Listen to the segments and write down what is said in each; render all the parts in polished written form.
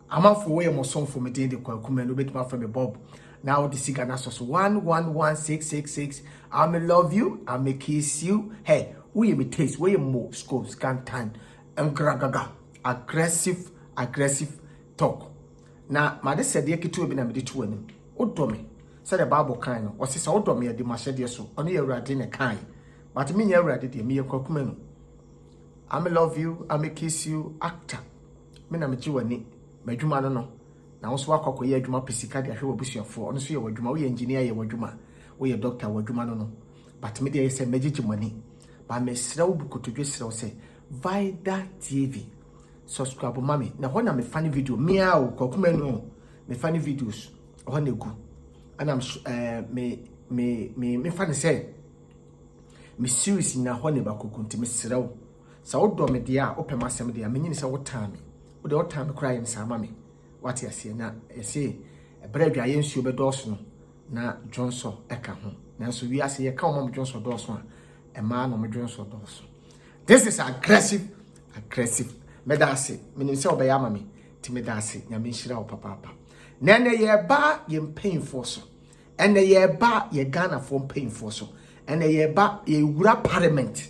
I'm out for way more song for me the Kwakume no bit my friend Bob. Now the cigar nasos 111666. I may love you, I may kiss you. Hey, we me taste way more scores can time and gragaga aggressive talk. Now my said the kitu be na me de to anim. Odomi said the Bible kind or say odomi de ma shede so ono ye urade ne kan. But me ye urade de me Kwakume no. I may love you, I may kiss you actor. Me na me ji wani. Madwuma no na wo so akwakoye adwuma pesika de ahwe obusuafo ono so ye wadwuma wo ye engineer ye wadwuma wo ye doctor wadwuma no but me dey say megigimani ba me srawo bukotodwe srawo say Vida TV subscribe mami na ho na me funny video me a wo Kwakuma no me funny videos ho na gu and I'm me funny say me series na ho na ba kokunti me srawo sa wo do me de a opem asem de a me nyini say wo time the old time crying samami what you see na say a bread I ensu be doso na Johnson eka ho na so wi ase ye ka o Johnson doso a man o Johnson doso. This is aggressive medase menim say obey amami ti medase nyame nhira o papa na na ye ba ye painful so ene ye ba ye Ghana for painful so ene ye ba ye wura parliament.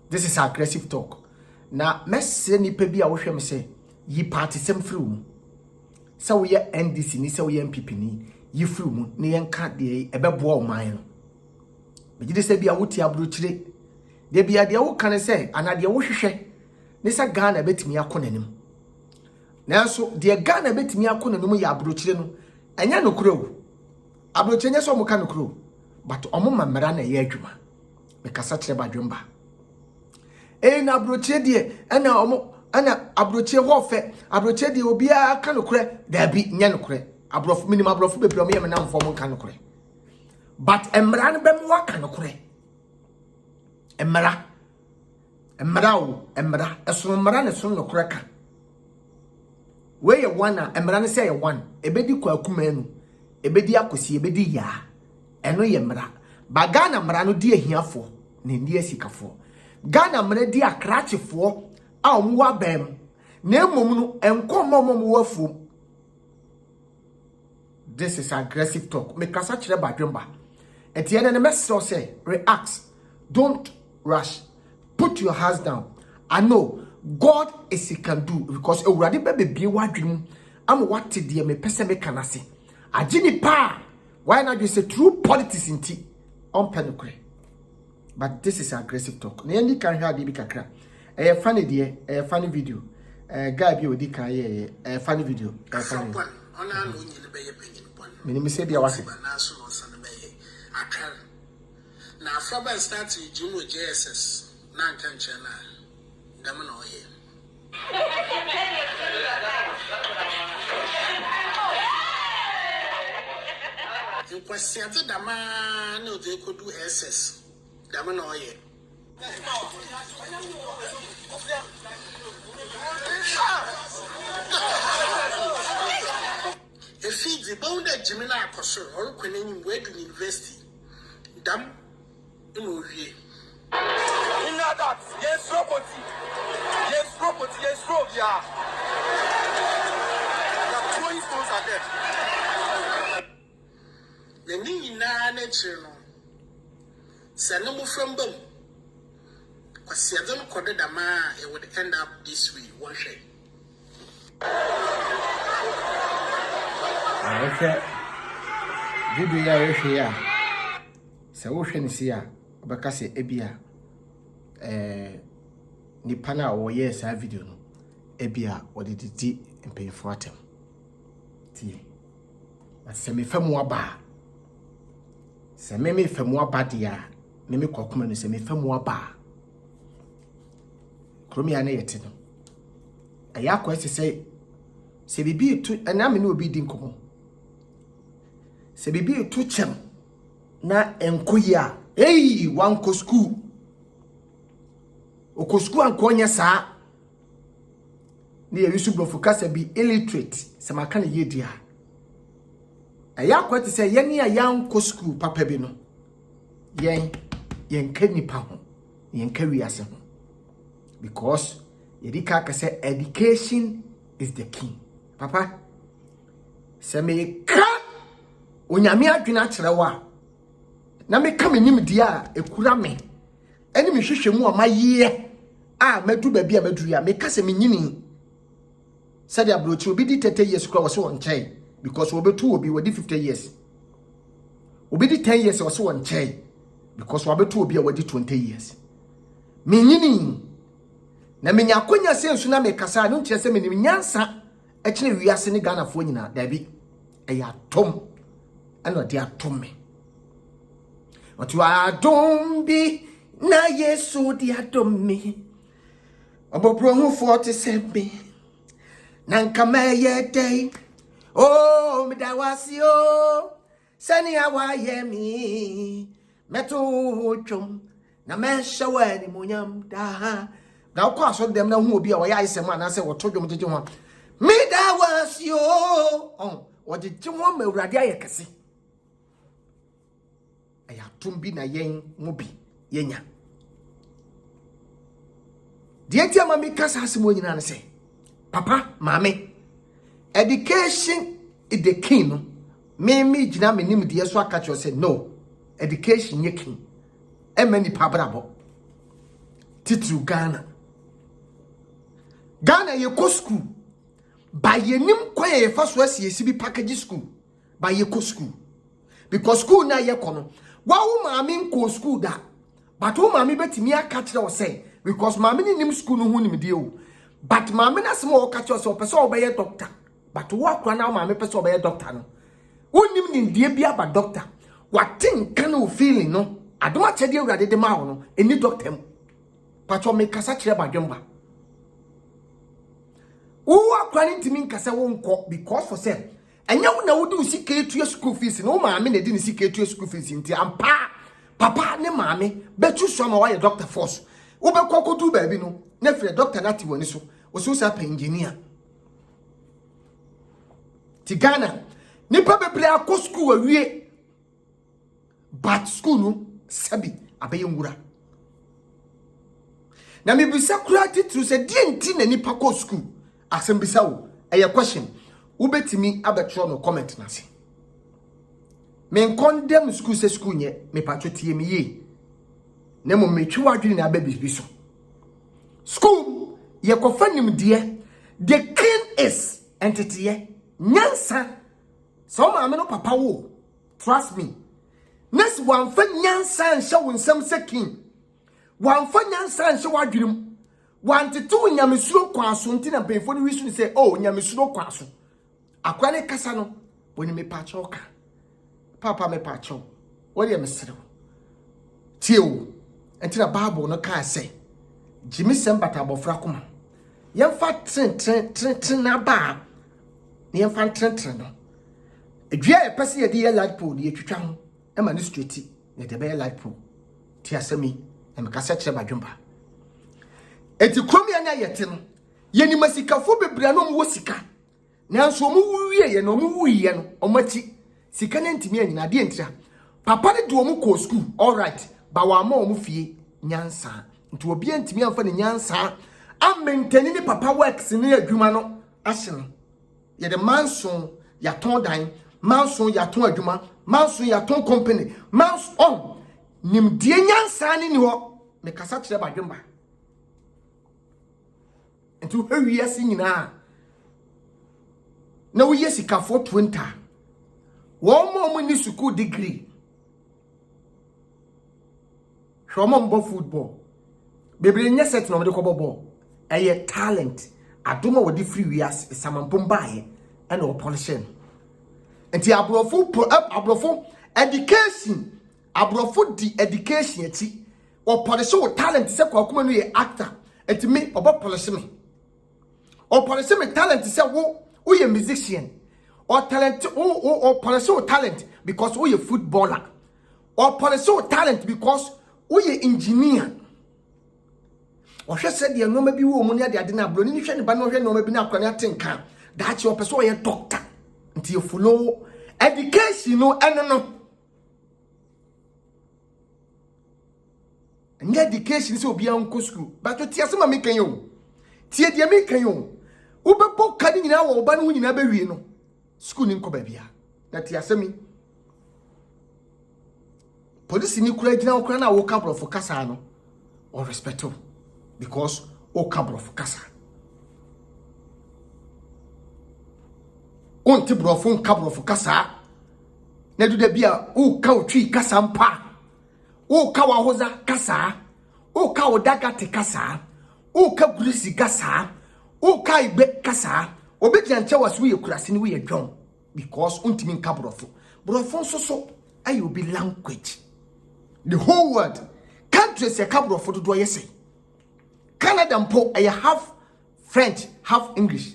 This is aggressive talk na messe nipa bi a wo hwem say yi party sem free mu say we NDC ni say we MPP ni yi free mu ne yenka de ebeboa o man no me gide say bia woti abrochire de bia de wo kan say anade wo hwehwe ne say Ghana betimi akonanim nanso de Ghana betimi akonanim ya abrochire no enya no kuro abrochire nya so mo kan no kuro but omo mamara na ye adwuma me kasa kire badwemba na abrochire de ana abrochie hofe abrochie de obia aka no kure da bi nya no kure abrofu minimum abrofu bebre me na mfo mo kan no kure but emra no be mo aka no kure emra eso emra ne so no kure ka we ye one emra ne say ye one ebedi Kwakuma enu ebedi akosi ebedi ya eno ye emra ba Ghana emra no di ahiafo ne ndi asikafo Ghana emra di akrachefo a omwa bem na emom no enkomom wafu. This is aggressive talk me kasa kire badwemba etiene ne message say react, don't rush, put your hands down. I know God is he can do because ewurade be wadwum am what de me pese me kanase agini pa why not you say true politics inti on penukre. But this is aggressive talk na yandi kan hwa de bi kakra funny dear, funny video. Guy be odi kan ye funny video. Funny. Ona no nyi be ye penyin pon. Me say bia wase. Na so no san be ye. Atwar. Na afaba start Juno JSS. Na nkan che na. Dam na oye. Nkwasiate dama na ode kodu SS. Dam na oye. If it's the bound that Jimina Apostle or Quenin went to university, damn, in Uri. In that, yes, property, yes, road, yeah. The 20 stones are dead. The Nina nature, send them from them. Because you don't call it a man, it would end up this way, one shade. Okay. Video ya here. So ocean is here. Bakase ebia. Ni pana o yes a video no. Ebia o de titi pay for atem. Ti. But se me famu aba. Se me famu aba dia. Me Kwakuma no se me famu aba. Kromi ane yete no. Aya kwese se bibi tu ana me no obi di nkomo. Se bibi tu chem na enkoya wanko school okosku ankonya saa ne yesu brofukasa bi illiterate se maka ne yedia aya kwete se yene ya yanko school papa bi no yen kanipa ho yen kawiase ho because yedika ka say education is the king papa se me ka onyame adwena kyerɛwa na me ka menim dia ekura me eni me hwehwɛ mu amaye a madu ba bia madu ya me ka se menyini said abrochi obi di 30 years kwa wose won chai because obetu obi wadi 50 years obi di 10 years wose won chai because obetu obi wadi 20 years menyini na menya konya sensu na me kasa no nkyerɛ sɛ menim nyansa ɛkyerɛ wiase ne Ghana fo nyina dabi ɛyɛ atom ɛna ɔde atom me ɔto adom bi na Yesu di adom me ɔbɔbro ho fo te sɛ me nanka meye day oh me da wasio sani awa ye mi meto twom na me hyewa ni munyam da na ko aso dem na hu obi a wo ya isem ana se wo to dwom jeje ho me da wasio on wo jeje ho ma urade ayekese aya tumbi na yen mu bi yenya die ti ama mi kasa asemo nyina ne se papa mame education is the king no me gina me nim de so aka cho say no education ye king e mani pabrabo titru Ghana ye ko school ba ye nim kwa ye fa so asiesi bi package school ba ye ko school because school na ye ko no wa wo mame ko school da but wo mame betimi aka kire wo say because mame ni nim school no hu nim de o but mame na sem o ka kire so person obeye doctor but wo akwa na mame person obeye doctor no wonim ni ndie bia ba doctor watin kan o feeling no adoma chede awurade de ma wo no eni doctor mu pacho me kasa kire ba dwemba wo akwa ni ntimi nkasa wo nko because for say enya wo na wo di sika etua school fees no mame na di ni sika etua school fees nti ampa papa ne mame betu so ma wa ye doctor force wo be kokodu ba bi no na fire doctor na ti woni so wo so sa pa engineer ti Ghana nipa bebre akọ school awie but school no sabi abeye ngura na me bisa kura titru se die nti na nipa kọ school asem bisa wo eye question wo betimi abetro no comment na se me condemn school se school nye me patcho tie me ye na mo metwi wadwene na ababibi so school ye kofa nimde the king is entity ye nyansa so ma me no papa wo trust me nes wan fa nyansa nhyɛ wo nsam se king wan fa nyansa nhyɛ wadwene wan tetu nyamesuro kwaso nti na pefo ni wisu ni say oh nyamesuro kwaso akwa ne kasa no woni me patcho ka papa me patcho wori me serew tiewo enti na bible no ka say jimi sembata abofra koma yemfa tren na ba ne yemfa tren no edua e pese ye de light pole ye twitwa ho e ma ne straight ne de be light pole ti asemi e me kasa kire badwemba eti kromia na yete no ye ni masikafo bebra no mo sika nanso mo wuye ye no mo wuye no omachi sika na ntimi anyina de entira papa de do mo ko school all right ba wa ma o mo fie nyansa nti obi antimi amfa ne nyansa ammentani ni papa works ni adwuma no ahye no ye de manson ya ton dan manson ya ton adwuma manson ya ton company manson on nim de nyansa ni ho me kasa kire badwemba nti wo hwi ase nyina na wo yesika for 20 wo mo ni school degree hwomo mbo football bebre nya set no mo de ko bobo eye talent adoma wo di free wias samampom baaye and o polishing enti abrofo education abrofo di education ati o polish wo talent se kwa kuma no ye actor enti me obo polish me o polish me talent se wo ye musician or talent or polish wo talent because wo ye footballer or polish wo talent because wo ye engineer o hwe se de no ma bi wo mu ne ade na bro ni hwe ne ba no hwe no ma bi na akwane atenka da che o pese o ye doctor nti you follow education no eno no and education se obi an ko school but to tie asema me kan yo tie de me kan yo wo be bo ka ni nyina wo ba no ho nyina bewie no school ni nko ba bia na ti asemi police ni kura gina okura na wo kabro for kasa no or respect because o kabro for kasa on ti bro for kabro for kasa na du da bia o ka otwi kasa mpa o ka wa hoza kasa o ka odaga te kasa o ka gurisi kasa o ka ibe kasa obegya nche waso ye kurase ni we dwon because untimi nka brofo so ayo be language the whole world countries e ka brofo do yesi Canada mpo I have French half English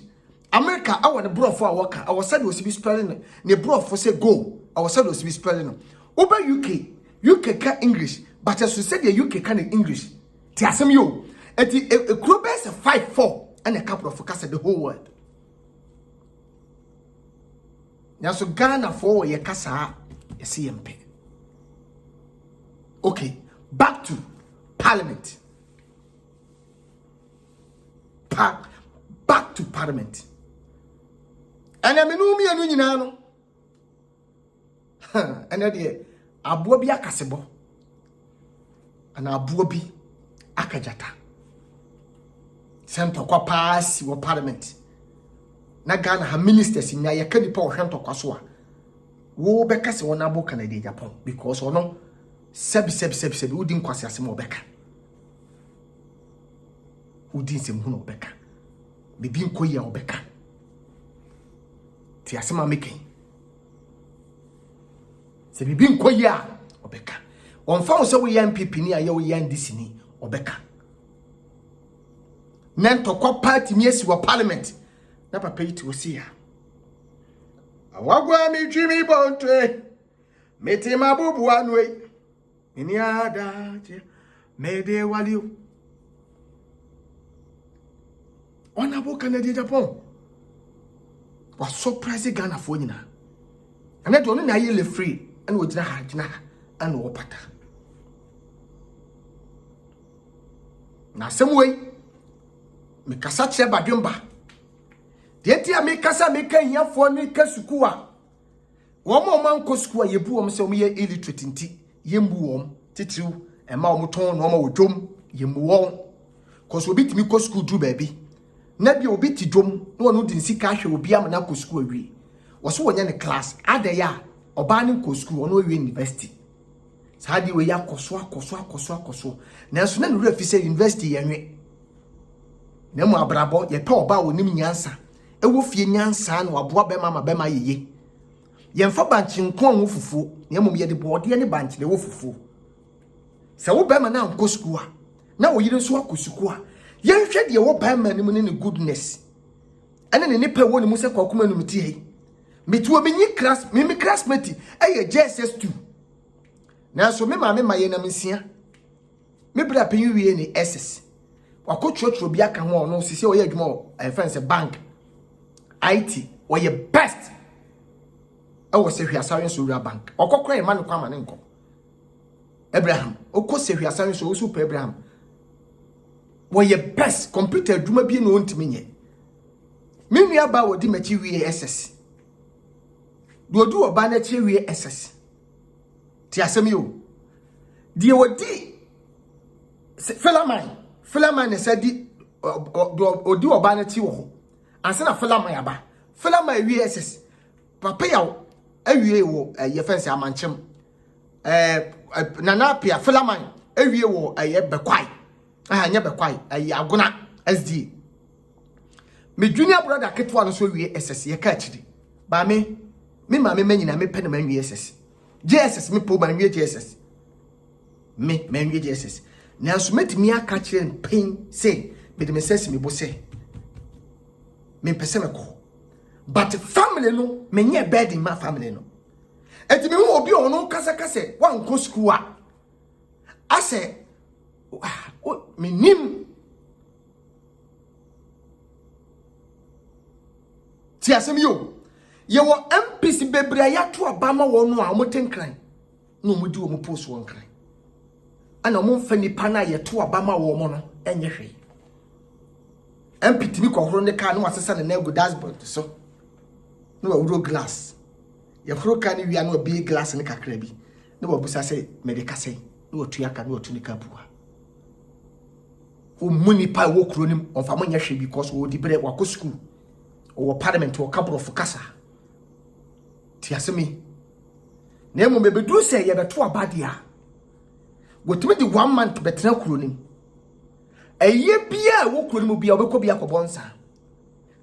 America I want brofo awaka I was said was be spelling ne brofo say go I was said was be spelling over UK ka English but as you said the UK can English ti asem yo eti a group is 5-4 and a couple of focus the whole world. Now so Ghana for ye kasa ye CMP. Okay, back to Parliament. Back to Parliament. And I mean me anu nyina no. And dey aboa bi akasebo. Ana aboa bi akajata. Sento kwa pass wo Parliament. Na Ghana ha ministers nya ye ka nipa wo hwento kwaso a wo beka se wona bo Canada Japan because ono sebi udi nkwase asem obeka udi nsem hu no obeka bibi nkoyi a obeka ti asem ameke se bibi nkoyi a obeka onfa wo se wo ya MPP ni aye wo ya NDC ni obeka nento kwa party mi esi wo Parliament na papa yi ti osi ya awagwa mi twimi bontre meti mabubu anwe ni ada je mede waliu ona bo Canada Japan wa surprise Ghana fo nyina ana de ono na ye le free ana wo gina ana wo pata na semwe me kasa che badwemba Yeti a me kasa me kan hiafo ni kasuku a wo mo man ko suku a yebu wo se wo ye illiterate nti yembu wo titiw e ma wo ton no ma wo dwom yembu wo cause obi timi ko suku du baabi na bi obi ti dwom no no din sika hwe obi am na ko suku awie wo so wonya ne class adaya oba ne ko suku wo no awie university saadi we ya koso na so na no refi say university yenwe na mu abrabo ye pe oba wo nim nyansa ewo fie nyansa na waboa bema yeye yemfa banchi nko anwo fufu na emom ye de bode ne banchi le wo fufu se wo bema na nko school a na wo yire so akosuku a yenhwe de wo bema ne mu ne goodness ene ne nipa wo ne mu se kwakoma no mti hei metuo menyi class me classmate eye JSS2 na so me ma ye na mensia me bra penyu wie ne SS wakotrotro bia ka ho no sisi o ye adwuma o friends bank IT or your best. I was say we are sorry so bank. Or cry man come and inco. Abraham, or course say we are sorry so super Abraham. Were your best computer do be known to me. Mimi about the material SS. Do a banner cherry SS. Tiasemio. Dear what di Philaman said or do a banner tea. Ansana fela my aba fela my VSS papa ya awie wo ye fense amanchem nana pia fela man awie wo ye bekwai anya bekwai aguna SD me junior brother ketwa no so wie SS ye ka chidi ba me ma me manyina me pene man wie SS JSS me po ba wie JSS me man wie JSS na so metimi aka kire pain say me de me sesi me bo say me pese me ko but family no me nye bed in my family no enti me obi ono kasa wan ko school a ase me nim ti asem yo ye wo MPC bebre ya to abama wo no a mo tenkran no mo di wo mo post won kran ana mo mfa nipa na ye to abama wo mo no enye hwe empitimi kohoro ne car no asesa ne na go dashboard so no wa glass ya fro car ni wia no be glass ne kakra bi ne wa busa say medica say no wa tuya ka no wa tunika buwa o muni pa wo kuro nim on fa manya hwe because wo di bere wa ko school o parliament o kabro fo kasa ti asemi na mo bebedu say ye beto abadia wotumi di 1 month betena kuro nim eye bia wo kuro nim bia obekọ bia ko bonsa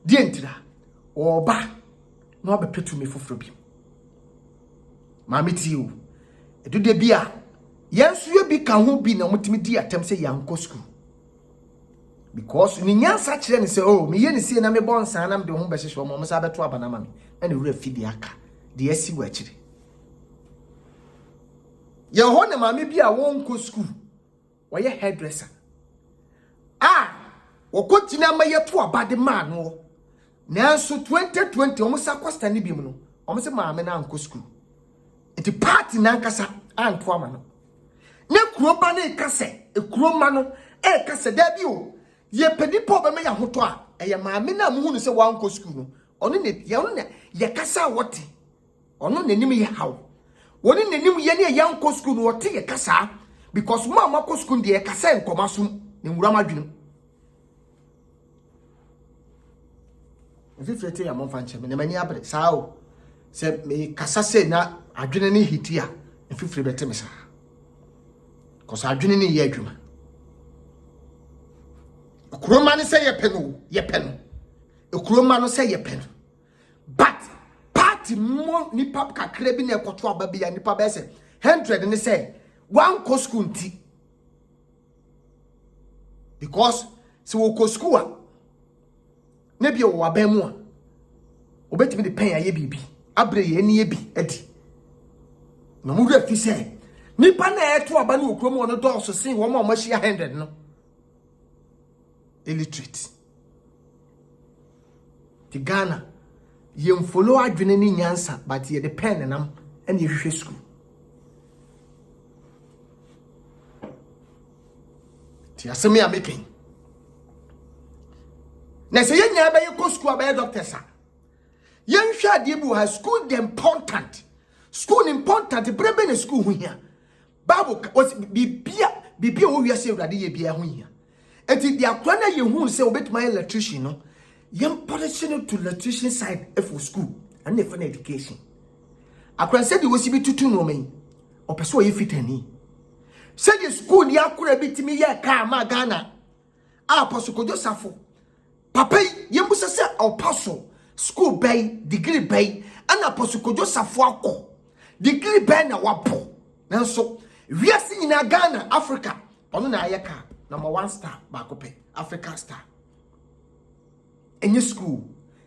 die ntira oba na obepetu me foforo bi mameti o edude bia yensu ye bi ka ho bi na motimi di atem say yanko school because ni nyansa kire ni say oh me ye ni say na me bonsa na me de ho be hwehwe mo sa beto abana ma me na ne wura fidi aka de asi wa kire ye ho ne mame bia won ko school wo ye hairdresser wokotina ma yeto abade ma no nanso 2020 omo sa kwasta ni biem no omo se maame na anko school eti party na nkasa anto ama no ne kuro ba na ekase ekuro ma no ekase da bi o ye pedipo be me ya hoto a eye maame na mu hu se wa anko school no ono ne ye kasa wote ono nanim ye hawo woni nanim ye ne ye anko school no wote ye kasa because mama ko school de ye kasa enkomasum ne wura madwene fifrete ya monfa nche me mani abre sao se me kasa se na adwene ne hiti a fifre bete me sa kosa adwene ne ye adwuma okuroma ne se ye peno okuroma no se ye peno but party mo ni pap kakra bi na ekoto aba bi ya ni pa be se 100 ne se one ko school nti because se wo ko school a na bi o waban mu a obetimi de pen aye bibi abre ye ni ye bi adi no mu refi se nipa na eto aba na okrom ono do so sin wo ma mahia 100 no illiterate ti Ghana ye mfolo adwene ni nyansa but ye de pen nam ene ye hwehwe school ti asemi amaking na se yenya ba ye ko school ba ye doctor sa yen hwa de bu ha school the important school important brebe na school hu hia bible was bibia wo wiase urade ye bia hu hia enti dia akwa na ye hu se obetuma electrician no yen polition to electrician side for school and for education akwa se de wosi bi tutu no men opeso ye fitani se de school dia akura bitimi ye ka ma Ghana apostle Kojo Safo papa yembusa se apostle school bay degree bay and apostle Kojo Safo akọ degree bay na wapo nanso wiase nyina Ghana Africa ono na ayeka number 1 star ba kope Africa star enye school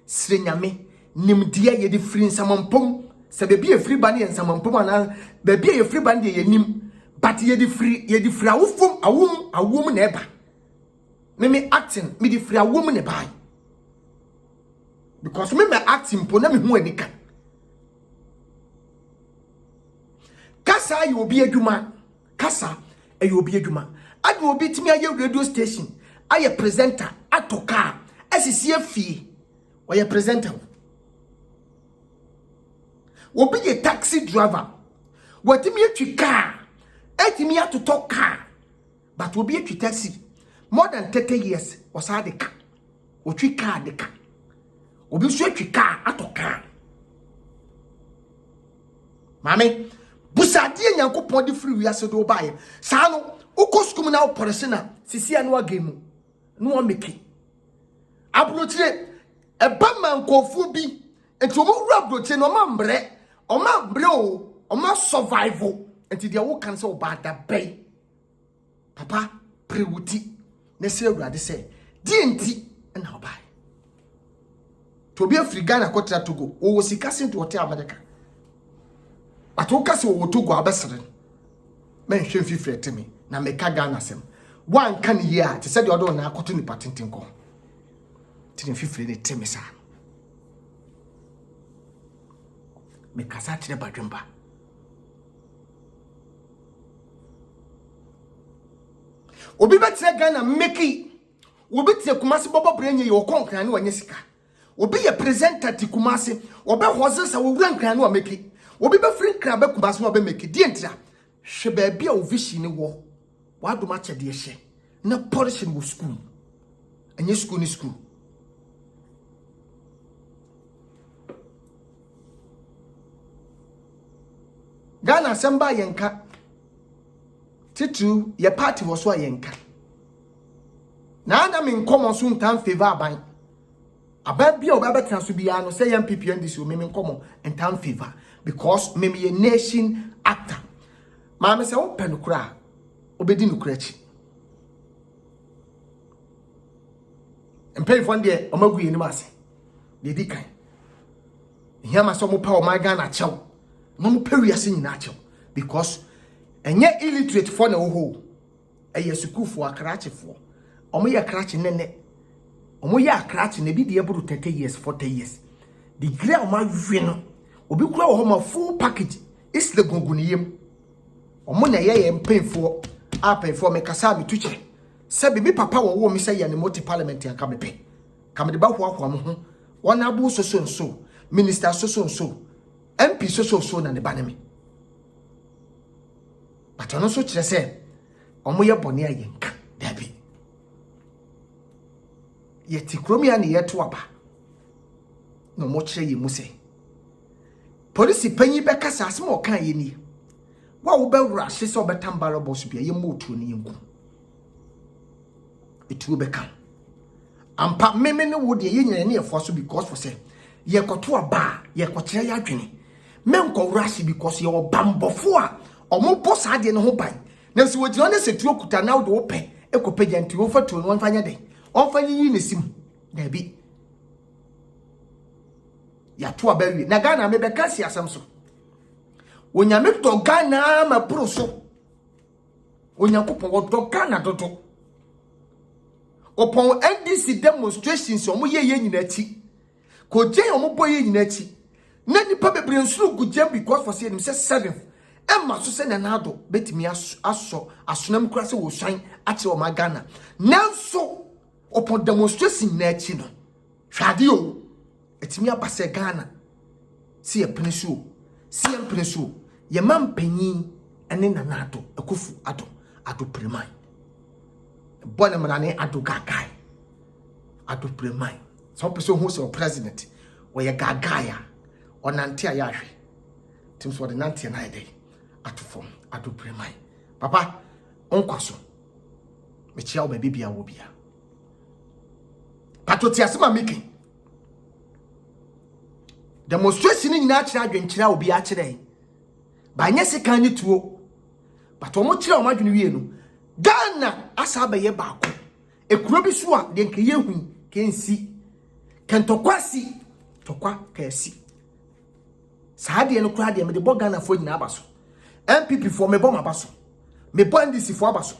srenyame nimdia ye de free nsamampom se be be free ban ye nsamampom ana be be ye free ban de ye nim but ye de free awufom awum na eba me acting me di free awom ne bai because me acting po na me hu anika kasa ayi obi adwuma kasa ayi obi adwuma ade obi timi aye radio station aye presenter atoka asisi afie oye presenter obi ye taxi driver watimi atwi car atimi atoto car but obi atwi taxi more than 30 years was had the car. Otwi car the car. Obi so atwi car atoka. Mame, busade Nyankopon de free wiase do bae. Sa no, ukoskum na oporese na sisi anu agemu. No meki. Abrotire eba mankofu bi enti omo wura abrotire no mambre, oma survival enti dia wo kan se obada bay. Papa prewuti ne se awurade se dienti na obai to be Africa na kotra Togo o wo sika sento wote America ato kase wo Togo abesere men hwe fifre temi na meka Ghana sem wan kan ye a te se de odo na akoto ni patenten ko tin fifre ne temi sa meka sa tire badwemba obi betre Ghana meki Obi tie Kumasi bobo brenye ye okonkran ne wanye sika. Obi ye presenter ti Kumasi, obe hoze sa wo wurankran ne wa meki. Obi be free kran be Kumasi no be meki. Die ntia. Hwe ba bia o vision ne wo. Wa do ma chede hye. Na portion wo school. Enye school ni school. Ghana samba yenka. Titu ye party wo so yenka. Na ana me nkomo so ntan favor aban. Aban bia oba betra so bia no say MPP NDC o me nkomo ntan favor because me ye nation actor. Ma me say wo pen kura obedi no kura chi. Mpay fon de o magu yenim ase. De di kan. Hia ma so mo pa o ma Ghana chew. No mo pa wiase nyina chew because enye illiterate for na wo ho. Eye school for akrache for. Omo ye akrache nene. Omo ye akrache na bi de eburu 30 years 40 years. The grade o ma hwe no. Obi kura wo ma full package. Is the gunguniyem. Omo na ye mpemfo apemfo me kasa me tuche. Se bibi papa wo mi say ye ne multi parliament yan ka mepe. Ka me de ba hoahoa mo ho. Wona abu so minister so MP so na ne ba ne me. But ono so kire se omo ye bone ayenka dabi. Ye ti kromia ne ye to aba. No mo kire ye mu se. Police panyi be kasa asem o kan ye ni. Wa wo be wura hye se obetambara boss bia ye mo otuo ne yenku. Itu be kan. Ampa meme ne wo de ye nyane ne efo so because for say ye koto aba ye kokire ya adwene. Men ko wura hye because ye obambofo a omo boss ade ne ho ban. Na so wo gina ne setu okuta na wo de wo pe ekopagya nti wo fatu no mfanya den. Onfanyi yi ne sim. Na bi ya to abawi na Ghana me be kasi asam so onyame to Ghana ma pro so onyankopon wo to Ghana dodo opon NDC demonstrations omo ye nyina chi ko je omo boy ye nyina chi na nipa bebre nsuru guje because for say him say 7 emma so say na nado betimi asonam kura se wo swan ache o ma Ghana nanso opon demonstration na chi no hwade o etimi abase Ghana si ye presu si ye presu ye mampanyi ene nanado akufu ado premai bona manane ado gagai ado premai so person who say president we ye gagaya onante ayahwe tim so de nante na ide atofom ado premai papa onkwaso me chia o baby bia wo bia patoti asema making demonstration ni nyina akira adwenkyira obi akira ba nya sika ni tuo but omo kira omo adwene wie no Ghana asa ba ye baako ekuro bi so a de nke ye hu kensi kentokwasi tokwa kasi saade no kura de me de bo Ghana fo nyina abaso MPP fo me bo mabaso me bo NDC fo abaso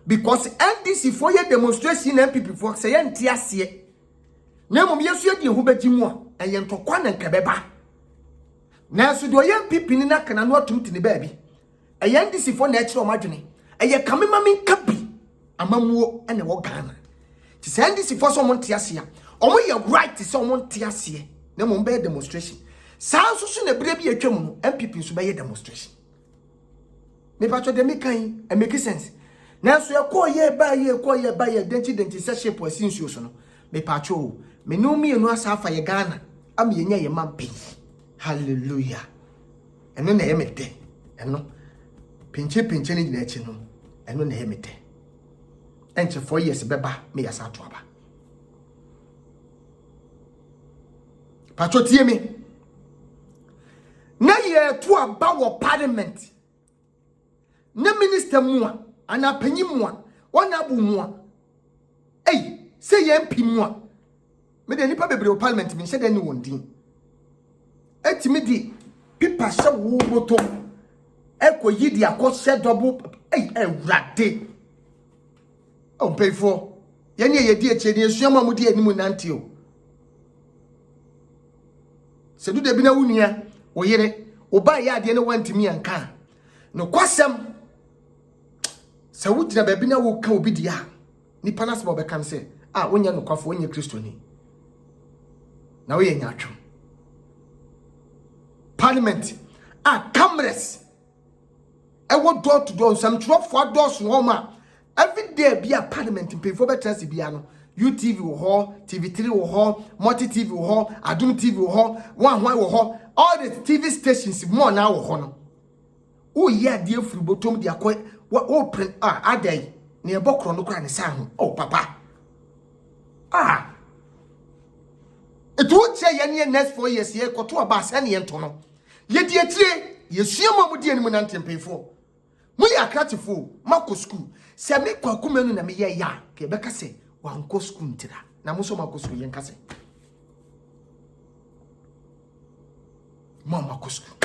because NDC fo ye demonstration MPP fo say ye ntiase na mom yesu ye hu bagimu a eye ntokwa na nkebeba na so do ye MPP ni na kana no atumti ni baabi eye NDC fo na ekire o madwene eye kamema min kabi amamuo ene wo Ghana ti say NDC fo so mo ntiase a omo ye right say omo ntiase na mom be demonstration saa so na bire bi atwam no MPP so be ye demonstration me pa cho de me kan e make sense na so ye ko ye ba ye denti se shape asinsuo so no me pa cho me no mi enu asafa ye Ghana am ye nya ye mampe hallelujah eno na ye mete eno pinche ni nyina echi no eno na ye mete enche 4 years beba me ya sa to aba pacho tie me na ye to aba wo parliament na minister mu a ana panyi mu a wona abu mu a say ye MP mu a me de nipa bebre o parliament me hye de ni wondin etimi di pipa hye wo boto ekoyi di akose double ewrade o pay for ye ne ye di eche ni esuama mu di animu nante o se du de bi na wunia o yere o ba ya de ne wantimi anka no kwasem se wudina ba bi na wo ka obi dia nipa na se ba be kan se wonya no kwafo wonya Kristoni na woye nyatwo parliament cameras ewo door to door some drop for doors no ma every day be a parliament pay for better si bia no UTV wo ho TV3 wo ho Multi TV wo ho Adum TV wo ho one wo ho all the TV stations more na wo ho no o ye ade afuru botom de akoy wo print adai ne ebokro no kra ne sa ho oh papa it would say ye next 4 years ye koto aba sane ye nto no ye die tire ye suama mu die ni mu nante mpefo mu ya kratifo mako school se me kwakuma nu na me ye ya ke beka se wanko school ntira na mo so mako school ye nka se mama ko school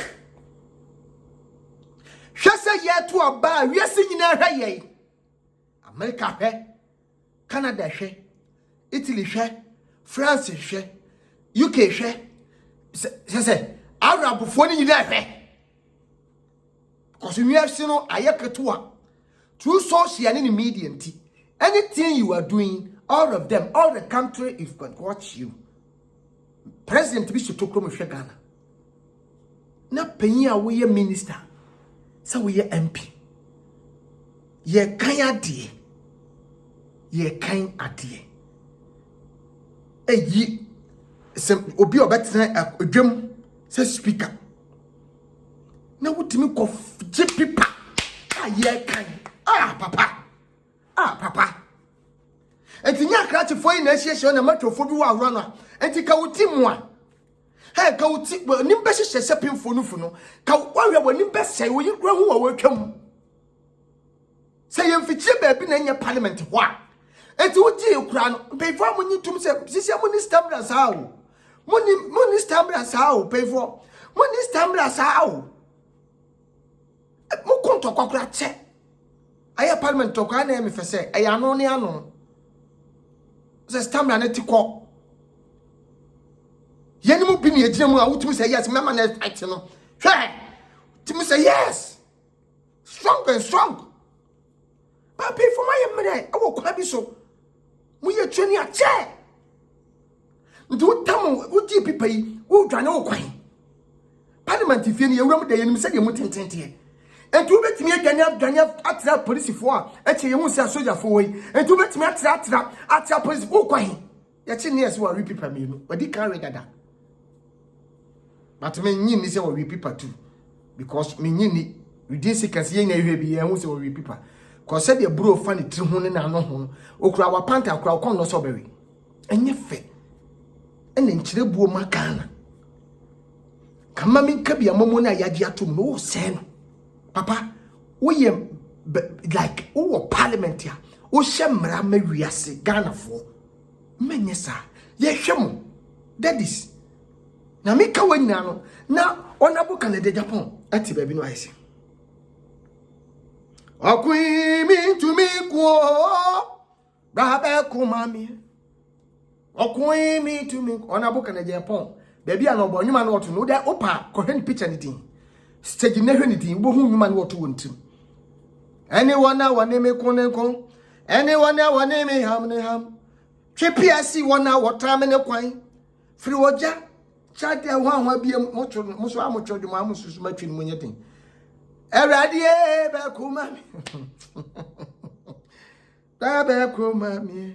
hwese ye to aba wiase nyina hwa ye America hwe Canada hwe Italy hwe France hwe UK hwe se Arab fo ni nyina hwe because we have seen ayaketua through social and media nti anything you are doing all of them all the country is going to watch you president bi shotokro mo hwe Ghana na penyi a wo ye minister sa wo ye MP ye kan ade eyi se obi obetena adwam se speaker na wutimi ko je pipa ye kan papa entinya krachi foi na hihye na matofo bi wa awra no enti ka wuti mu a ka wuti nimbe hihye se pemfo no fu no ka wahwe woni be sei wo yikura hu wa watwam se yemfichie ba bi na nya parliament ho a enti wuti ekura no pefo amunyi tum se sisi minister bra sao minister bra sao pefo minister bra sao mo konto kwakura che aya parliament to kwa na emi fese aya no ne ano se stamina na tikọ yenimu bi ne ejina mu a wutumi say yes mema na fight no hwe timi say yes strong and strong but before my emre awo kwa bi so mu ye twani a che ndu tam wuti pipa yi wo dwane wo kwan parliament fie ne yewram da yenim se de mu tentente entu betimi adwane atra police fo a eche ye hu se soldier fo we entu betimi atra police fo kwan ye che ne yeso wa repeat me no wadi kan regada but me nyin ni se wa repeat too because me nyin ni within seconds ye na hwe bi ye hu se wa repeat cause said the bro funny tri hu ne na no hu okura wa panta okura kon no so bewe enye fe ene nchire buo makana kama min kabia momo na yaji atom no se no papa we like o parliament ya o shemra mawiase Ghana fo menye sa ye hwemo that is na me ka wanya no na onabo Canada Japan ati ba bi no ayese akui mi to me ko baba kumami akui mi to me onabo Canada Japan baby an obo nyuma na oto no da opa ko hwe picture ni din stage na hwe ni din bo hu nyuma na oto wontim anyone na wane me koneko anyone na wane me ham TPSC wana wotame ne kwan free oja chade ho bia muso amocho dum amususu matwin munye din erade be kuma mi da be kuma mi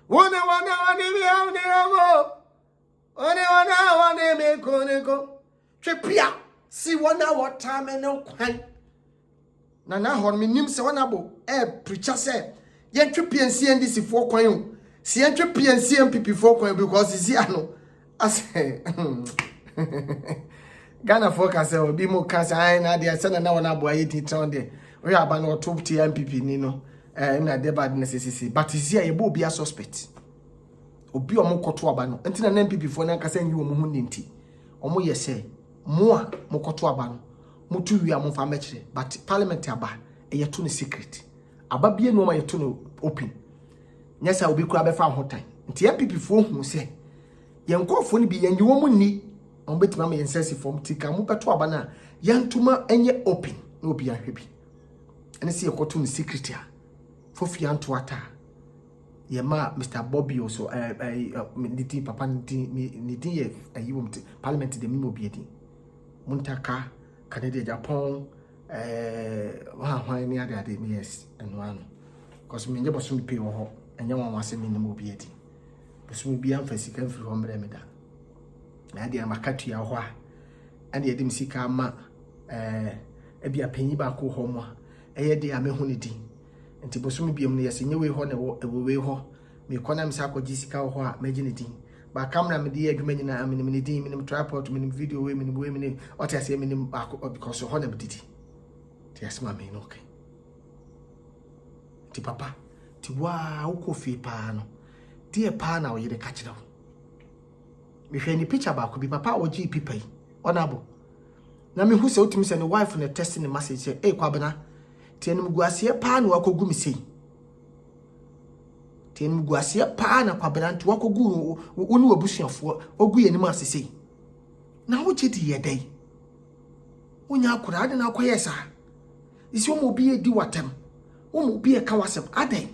wana wane me ham ne amo wane me koneko TPSC si wana wotame ne kwan na hon me nim se wana bo preacher say yen TPSC NDC for kwan si entwe PNC MPP for kwan because is here no ase Ghana focus e obi mo ka say na dey say na wona abo ayi titan dey we aba na top T MPP ni no na dey bad necessity but is here e bo obi a suspect obi omo koto aba no enti na MPP for na ka say nyi omo hu nti omo ye say mo a mo koto aba no mo tu wi am fa mekire but parliament aba e ye to no secret aba bie no ma ye to no open nyesa obi kura be fa hotan nti MPP fo hu se yenkofo ni bi yenyi wo mu ni on betima ma yensensi form tika mu beto aba na yantuma enye open na obi ahwe bi ene se yekoto ni secret a fo fi anto ata Yema Mr. Bobby also niti papa niti ye ayi parliament de mimo biedi muntaka Canada Japan ni ade yes eno ano cause me njebo so me pay wo ho enya wan wase me nimo biedi so me bia mfa sika mfiri ho mbre me da na ade amakatu ya ho a ane yedim sika ma ebia panyi ba ko ho mo eye de amehu ne din nti bosom biam no yese nyewe ho na we ho me konam sa akɔgye sika ho a magye ne din ba camera me de adwuma nyina amene ne din me tripod me video we me otiase me because ho na bididi ti asema me no okay ti papa ti wa ukɔ fie pa no die pa na wo yede ka kyerɛ wo me hwɛ ni picture ba ko bi papa oji pipa yi onabo na me hu se otimi se ne wife na test ne message say kwabena tienum guasie pa na wakogu mi sei tienum guasie pa na kwabena nti wakogu wonu abusuafo ogu yenim asesei na wo chedi yedai wonya akura ade na akoye sa isi omo bi edi watem omo bi e ka wasem adai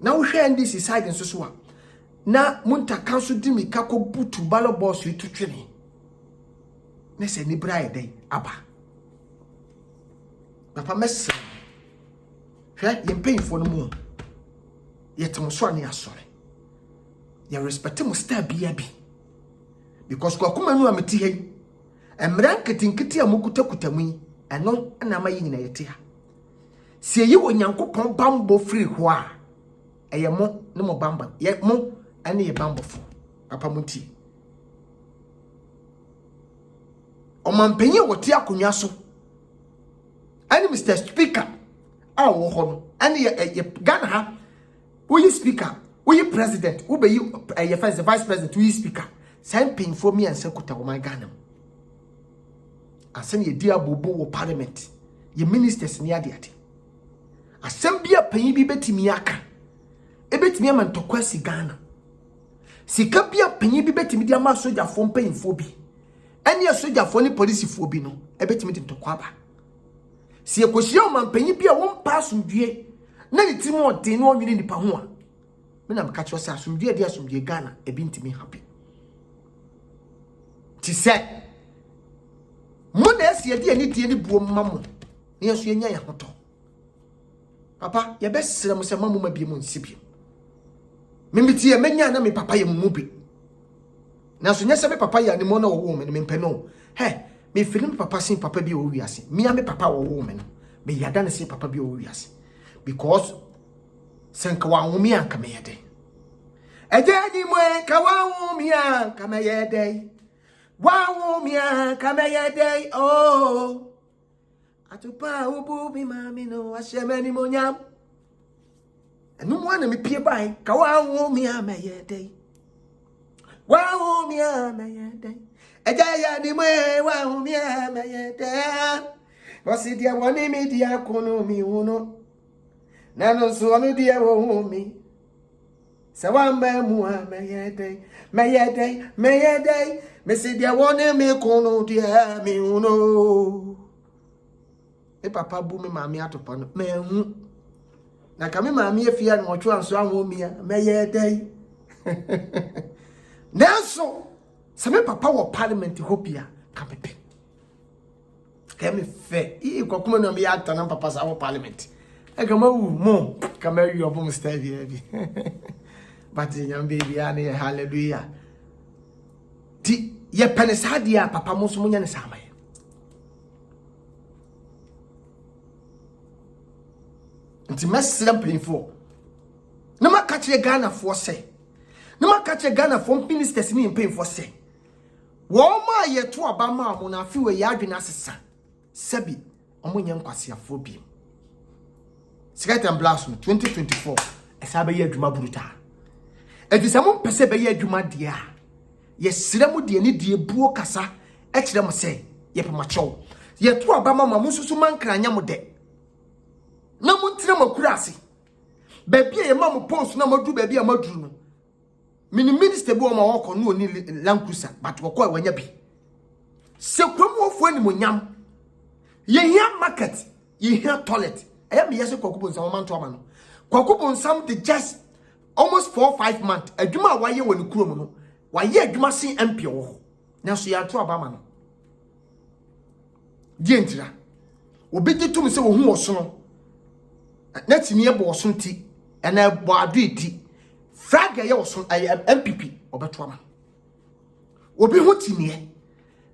na wo hwe ndi side nso so a na muntaka so di mi ka ko butu balo boss wi tutwene ne se ni bra yedai aba papa messe hwe ye mpanyfo no mu ye temoso ani asore ye respect mo star bia bi because kwa kuma nu ameti hei emra nketinketi amukutakuta mu eno na amayi nyina yete ha sie yi onyankopon bambo free ho a eye mo ne mo bamba ye mo ane ye bambo fo papa munti o mampenye wote akonwa so ani Mr. Speaker wo ho no ani ye Ghana ha we speaker we president we be ye first vice president we speaker sign pin for me and sekuta wo man Ghana asen ye dia bobo wo parliament ye ministers ni ade asem bia panyi bi betimi aka ebetimi amantokwa si Ghana sika bia panyi bi betimi dia ma soja fo mpanyimfo bi ani ya soja fo ni police fo bi no ebetimi de ntokwa ba si ekohia omampanyi bia won pa asumdue na ni timo ode no onwini nipa ho a me na meka kyerɛ sɛ asumdue de asumdue Ghana ebi ntimi happy ti sɛ mo na esi ade ani die ni buo mammo ne yeso yenya ya hoto papa ye besere mo sɛ mammo ma bi mo nsibie mimiti ye menya na me papa ye mu bi na so nya sɛ me papa ya ni mo na wo me me mpeno he me film papa sin papa bi o wiase me ya me papa wo me no me yada ne sin papa bi o wiase because senka wa wo me anka me yede eje ni mo ka wa wo me anka me yede wa wo me anka me yede oh atupa ubu bi mami no asheme ni monyam enu mo na me pie bai ka wa wo me anka me yede wa wo me anka me yede Ejaya ni mwe wa umia mayete Wasi dia wani mi dia kono mi uno Nano suwanu dia wa umi Sawamba muha mayete Mesi dia wani mi kono dia mi uno E papa bu mi mami atopano Mehu Na kami mami efia ni mochua nsuwa umia mayete Nanso Same papa wo parliament hopia kapepe. Kemi fe. I kwa kuma no me ata na papa sa wo parliament. E kama wu mo kama yu obo mo stay bi. But nyam baby ani hallelujah. Ti ye penesa dia papa mo so mo nya ne sama ye. Nti mesra plinfo. Na makache Ghana fo se. Na makache Ghana fo ministers ni mpemfo se. Woma yeto abama amu na afiwe ya adwena asesa sabi omonye nkwasiafo bi Secret and Blast 2024 esabe ye adwuma bruta edisamo pese be ye adwuma de a ye sremu de ni de buo kasa e kire mo se ye pemacho yeto abama mamu susu mankranya mo de na mo ntire makura ase ba bia ye mamu pons na madu ba bia maduru no mini minister bo ma woko no ni lankusa but woko wanya bi se kwamu ofo ani monyam ye hia market ye hia toilet eya me yese kwakubo nsa ma nto ama no Kwaku Bonsam the just almost 4 or 5 months adwuma waye woni kurom no waye adwuma sin MP wo na so ya to abama no die ntira obi gitum se wo hu woso no na tini ye bo woso nti ena bo adu eti frag ye woso MPP obeto ama obi hu tini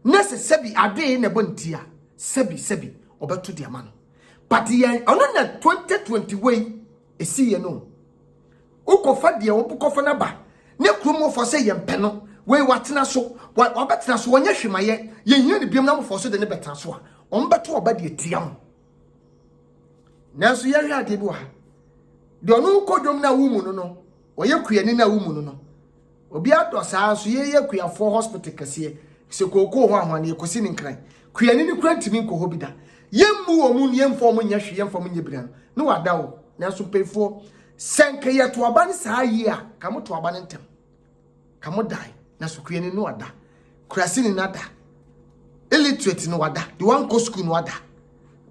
na se sebi ade na bo ntia sebi obeto de ama no but ye ono na 2020 way esi ye no ukofa de wo bukofa na ba ne krumo fo se ye mpe no we watena so wabetena so wonya hwemaye ye hia ne biam na mo fo so de ne betena so a ombeto oba de tiam nanso ye hwa de bi wa de onu kodwom na wumu no oye kuani na wumu no obi ado saa so ye kuafo hospital kase se kokoo ho ahwane ekosi ne nkran kuani ne kura ntimi nko bi da yemmu omu ne yemfo mo nya hwe yemfo mo nya bira no wada wo nanso pefo senke ye to aba ne saa yi a kamo to aba ne ntem kamo dai na so kuani no wada kurasi ne nada illiterate no wada the one go school no wada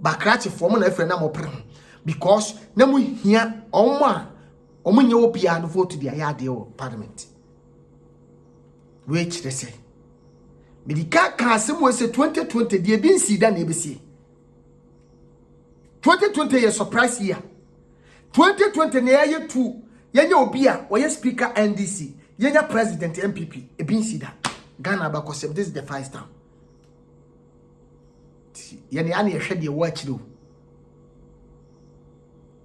bakrachi form na afre na mo pre because na mu hia omo nye obia no vote dia ya de parliament which they say medika ka asem we say 2020 dia bi nsida na ebesi 2020 ye surprise year 2020 na ye tu yenya obia we speaker NDC yenya president MPP ebi nsida Ghana ba kosem this is the first time yani ani ye hwede wo akiro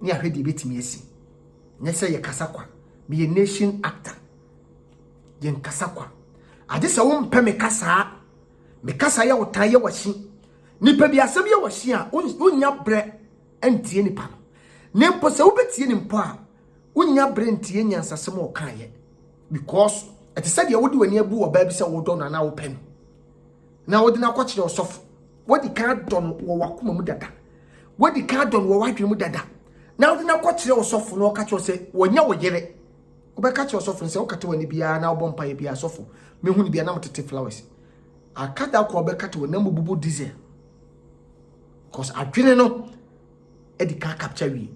ni ahwede betimi esi nyese ye kasakwa be a nation actor yen kasakwa ade se wo mpe me kasa ya wotaye washi nipa bi asem ya washi a unya bre entie nipa no ne mpo se wo betie ni mpo a unya bre entie nyansasem o kan ye because it said ye wodi wani abu oba bi se wo do na wo pen na wodi na kwakire osofu wodi ka don wo wakoma mu dada wodi ka don wo wadwe mu dada na wodi na kwakire osofu no ka kire se wonya wo yere obeka kire osofu se okate wani bia na obompa ye bia osofu mehu ni bia na mtete flowers akada ko obeka te wani mububu diesel cause adwene no edi ka capture wi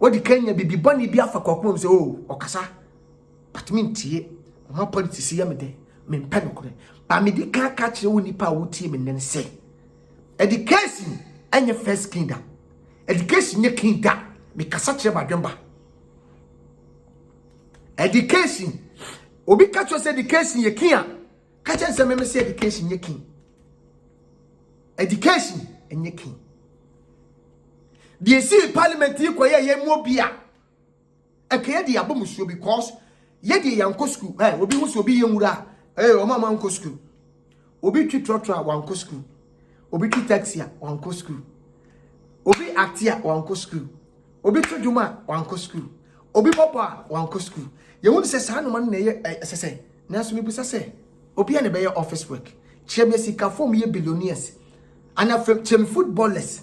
wodi kanya bibi boni bia fa kwakom se o okasa but me ntie ma politics ya mede me mpa no kore ba me di ka kire woni pa wotie me nen se education anya first kingdom education nye kingdom me kasa kire ba dwemba education obi ka kire se education ye king a ka kire se me se education ye king education enye king the see parliament yi koye ye mu obia ekeye de abomusuo because ye de yanko school obi hu so obi yenwura o mama nko school obi twi trotro a wanko school obi twi taxi a wanko school obi actia wanko school obi tujuma wanko school obi popa wanko school ye hu se sa no man na ye sese na so mi bisa se obi ane be ye office work cheme sika form ye billionaires ana from footballers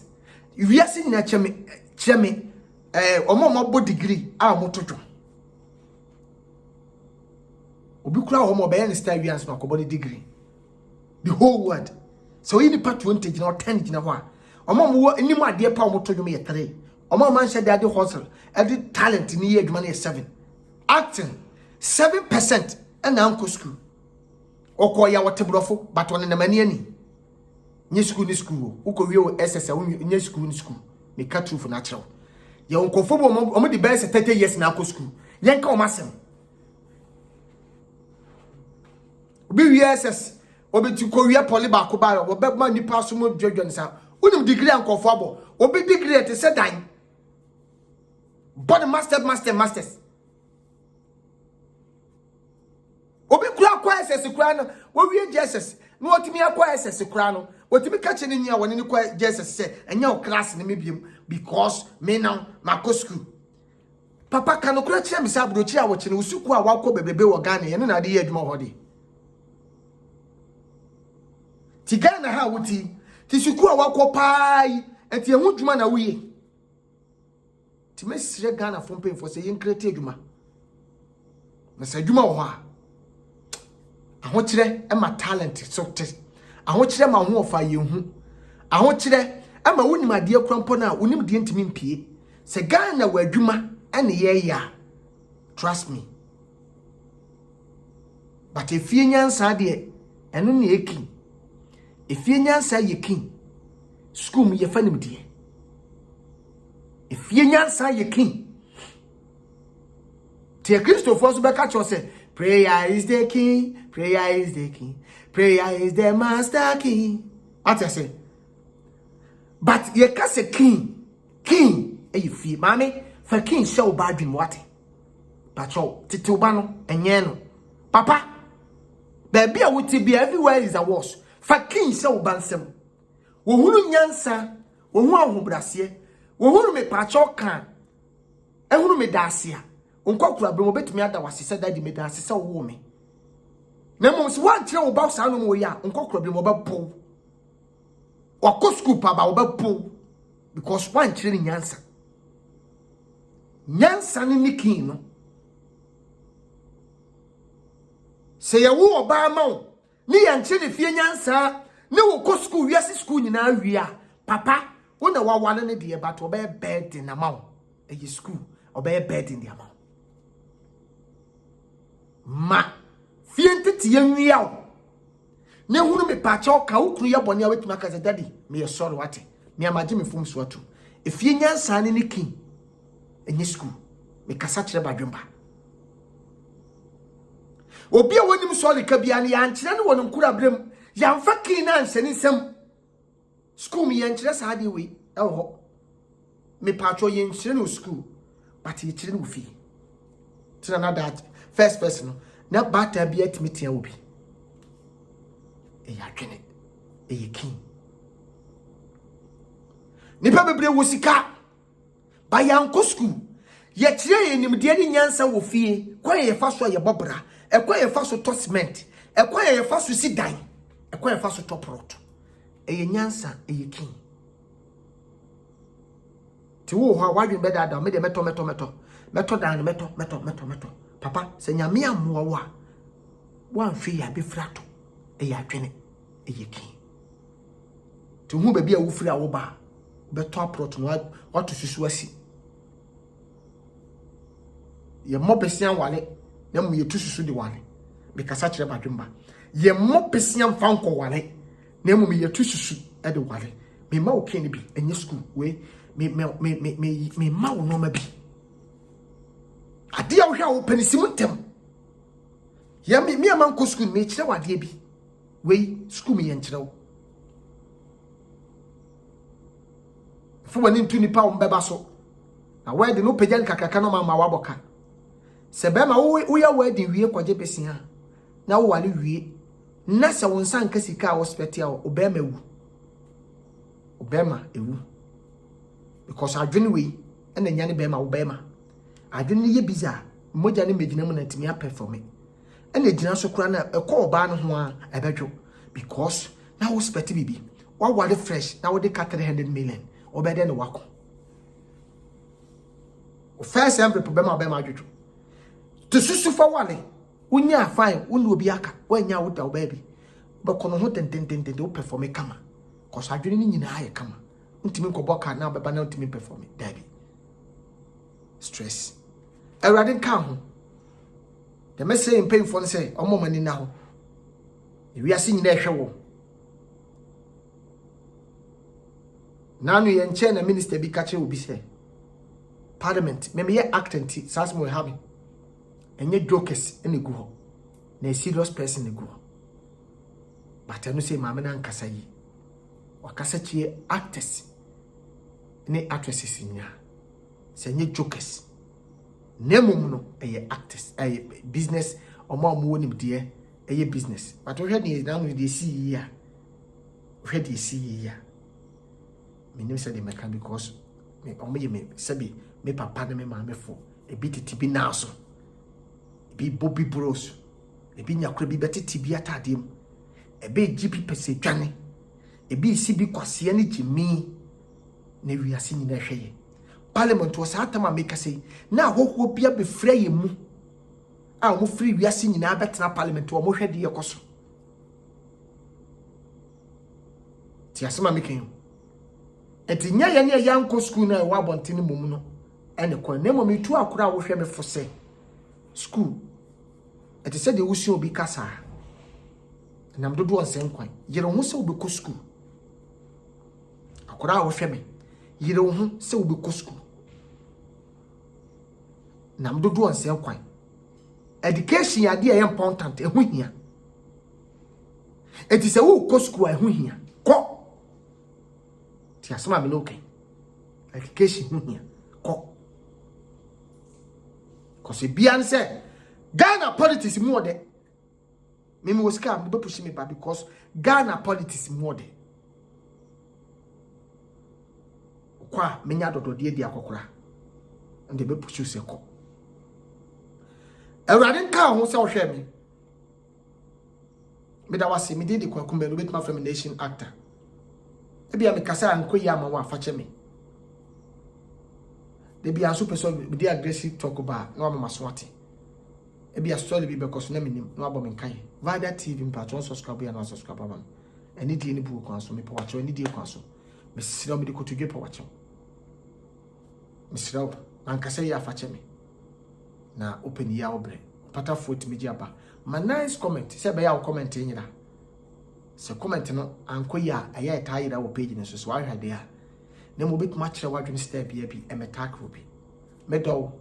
we are seeing na cheme omo bo degree a mo tojo obi kura omo be yen star wians no akobody degree the whole world so in part 20 gina 10 gina ho a omo mo anim ade pa omo tojo me 3 omo man sha ade hustle ade talent ni ye adwuma na 7 acting 7% and uncle school okoya watebrofo but on na mani ani nye school ni school uko wie SS nye school ni school me ka true for natural ye onkofo bo omo the best 30 years na uncle school yen ka o masem obi wie SS obi ti ko wie poly ba ko ba obi ma ni pass mo dwodwo nsa unim degree ankofo abo obi degree te se dan body masters obi kura kwa SS kura no wo wie Jesus no otimi akwa SS kura no otimi ka che ne nya woni ni kwa Jesus se enya o class ne mebiem because me now mako school papa ka no kura che me sa abrochi a wo che ne usuku a wakọ bebebe wo Ghana ye na de ye adwuma ho de ti Ghana ha wuti ti suku a wakọ pai enti ehu dwuma na wuye ti mesire Ghana fo mpemfo se ye nkrete adwuma na se adwuma wo ha ahokyere ema talent so te ahokyere ma ho ofa ye hu ahokyere ema wonim ade krampo na wonim de ntimi mpie se Ghana wa adwuma and yeah, trust me. But if you nyansa de eno na eki, if you nyansa ye king, school me ye fanim de. If you nyansa ye king, te Christopher so be catch you say, prayer is the king, prayer is the king, prayer is the master king. What I say? But ye ka say king, e you feel, mommy, for king show bad dream what? But yo, titi uba no, enye no. Papa, baby a wuti be everywhere is a worse. For king show bansem. Wo hunu nyansa, wo hu ahobrase, wo hunu me pacho kan. E hunu me dasia. Onko kura bro betumi ada wasese daddy me da sese wo me. Na mom se wan kire wo ba sa no mo ya, onko kura bro ba po. Wako school pa ba wo ba po because wan kire ni nyansa. Nyansa ni king no. Se ye wo oba ma wo, ni yan kire fie nyansa, ni wo ko school wiase school nyina wi papa, wo na wa wale ne de but oba bed na ma wo. E school, oba bed in the amount. Ma fiente tie nwia wo ne hunu me pa cha ka ukunu ye bone a wetu maka ze daddy me ye sorry wate me amaje me fom so atu efie nyansa ne king enye school me kasa kire badwemba obi a wonim sorry ka bia ne ya nkire ne wonim kura brem ya mfa king na nsani nsem school me ye nkire sa de we ho me pa cho ye nkire no school but ye kire no fi tira na that first person na bata bi atimitia obi e ya twene e ye king nipa bebre wo sika ba yanko school ye kire ye nimde ni nyansa wo fie kwa ye fa so ye bobra e kwa ye fa so to cement e kwa ye fa so sidan e kwa ye fa so to prot e ye nyansa e ye king ti wo ha wadwen beda da me de meto dan meto papa se nyame amoa wo a wan hwe ya be frato e ya twene e ye kin to hu ba bia wo fira wo ba beto aprot no wato susu asi ye mo besian wale na mu ye tu susu de wale be kasa kire badwemba ye mo besian fanko wale na mu ye tu susu e de wale me ma wo kin bi enye school we me ma wo no ma bi ade a wo hwa wo panisimu ntem ya me amanko school me kire wade bi we school me ye nkire wo fo wani ntu nipa wo mbeba so na wede no pagyan kakaka no ma waboka se be ma wo ya wede wie kwaje pesia na wo wale wie na se won san kasika hospital a obema wu obema ewu because adwene we na nya ne bema obema adwene ye biza moja ne medina mu na timi perform ena gina so kura na ekọ oba no ho a ebedwo because na wo spect bibi wa wale fresh na wo de 300 million obede ne wako o first sempre problem obema adwodwo to susu for wale unya fine unu obi aka wanya wo da obabi bekono ho tententente wo perform kama cause adwene ni nyina aye kama ntimi nkoboka na obeba na ntimi perform dabi stress erade kan ho the message in pain for say omo mani na ho wi ase nyina ehwe wo nanu ye nche na minister bi kache obi say parliament me ye actant sas mo have enye jokers ene gu ho na serious person gu ho but anu say maame na nkasa yi wakasa chie actors ne actresses nya se enye jokers nemum no eye actors eye business omo wonim de eye business but we hwede na no de see ya we de see ya menim say de meka because me omo ye me sabi me papa na me maame fo e bi titi bi na so e bi Bobby Bros e bi nyakra bi betiti bi atadem e bi GP pese dwane e bi si bi kwase ne gimi na wiase nyina hweye parliament was atama make say na hoho bia be frey mu a mo free wiase nyina betena parliament wo mo hwede yekoso ti asema making enti nya ya ne yanko school na wa bontene mum no ene ko na mo metu akora wo hwe me fo se school ete se de wusi obi kasa na mdodo onsen kwan yere ho se obi ko school akora wo hwe me yere ho se obi ko school na mdodo onsen kwan education ya de important ehu hia eti se wo ko school ehu hia ko ti asema me no okay education hu hia ko cause bian say Ghana politics more de me was scam be push me back because Ghana politics more de kwa menya dodo de di akokora and be push you se ko Ewurade nka ho se ohwe me da wase me di kwakumbe no betima femination actor e bia me kasa ankoyi ama wa afache me de bia so person me dey aggressive talk about no ama swati e bia story bi because na menim no abo me nkai Vada TV mpa to subscribe ya no subscribe am eni die ni bu kwan so me po wacho eni die kwan so me sira me de kotudwe po wacho me sira na nkasa ya afache me na open ya obre pata foot meji aba ma nice comment se be ya comment nyina se comment no ankoyi a aya taayira wo page ne so wa hwade a na mo bit match wadwene step ya bi emetak obi medo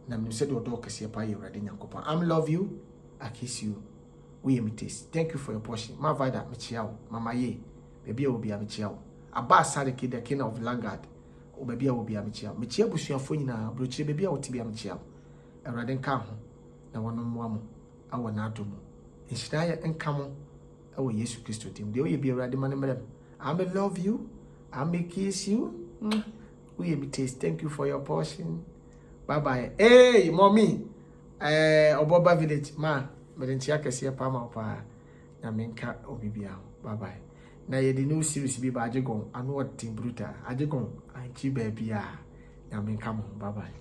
na me se do kese pa ye Awurade Nyankopon I love you I kiss you we imitate thank you for your portion ma Vada me chia wo mama ye baby obi a me chia wo aba sare ki the king of Langard o baby obi a me chia busuafo nyina brochire baby a wo tibi a me chia wo Awurade nka ho na wono mo amo awo na adomo nhiraye nka mo awo Yesu Kristo dim de oye bi Awurade ma ne mrem I love you I kiss you we imitate thank you for your portion bye bye hey mommy Oboba village ma merentia kese pa ma pa na menka obibia bye bye na ye the new series bi ba ajegon anu what brutal ajegon anchi ba bia na menka mo bye bye